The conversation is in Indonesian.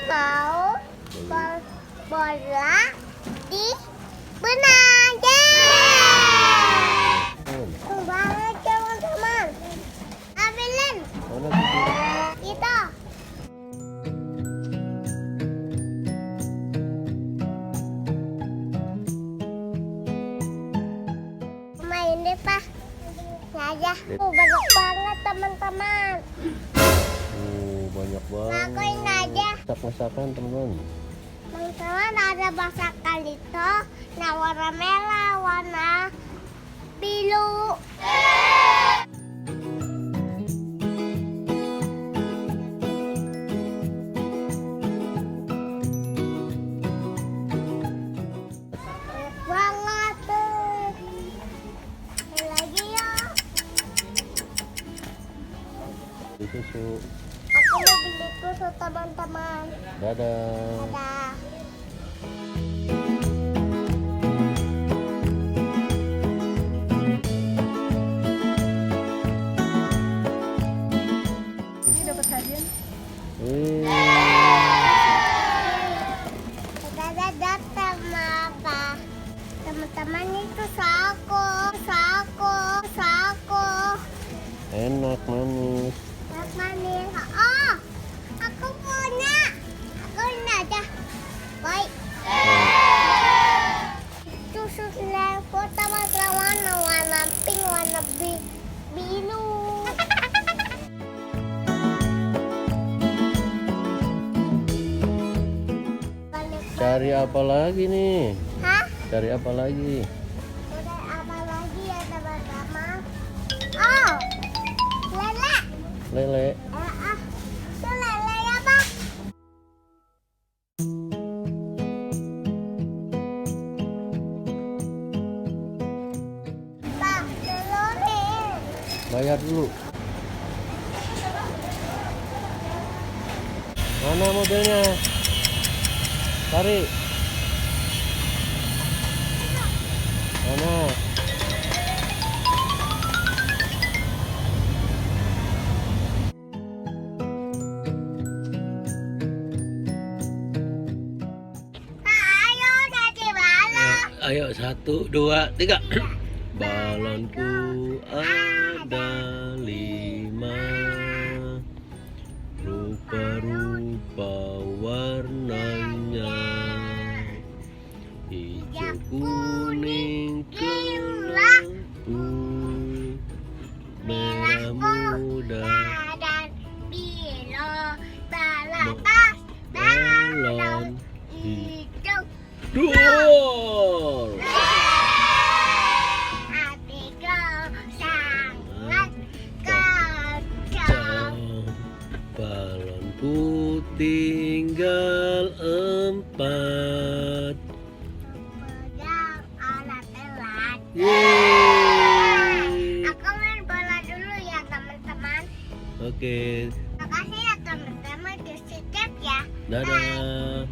mau bola di benang. Seru banget teman-teman. Ambilin. Mana itu? Itu. Main deh Pak. Aja. Banyak banget teman-teman. Banyak banget. Ngakuin aja. Masak-masakan teman-teman. Teman-teman ada masakan itu. Nah warna merah, warna biru. Banget tuh. Lagi ya. Susu. Aku mau beli susu teman-teman. Dadah. Dadah. Ini dapat hadiah. Kita datang apa? Teman-teman itu saku. Enak manis. Manis. Oh, aku punya. Aku ini aja. Baik. Itu susunya teman-teman warna pink, warna biru. Cari apa lagi nih? Hah? Cari apa lagi? Udah apa lagi ya teman-teman? Oh, lele. Lele. Itu lele ya Pak? Pak, telurin. Bayar dulu. Mana mobilnya? Cari. Mana? Pak, ayo jadi balon. Ayo 1, 2, 3. Balonku ada 5, rupa-rupa warnanya, hijau, kuning, kelabu, merah muda, Dan biru balatas balon hijau. hijau. Hatiku sangat kacau. Balonku tinggal 4. Pegang alat telat. Yeay. Aku main bola dulu ya teman-teman. Oke, Makasih ya teman-teman. Di subscribe ya. dadah.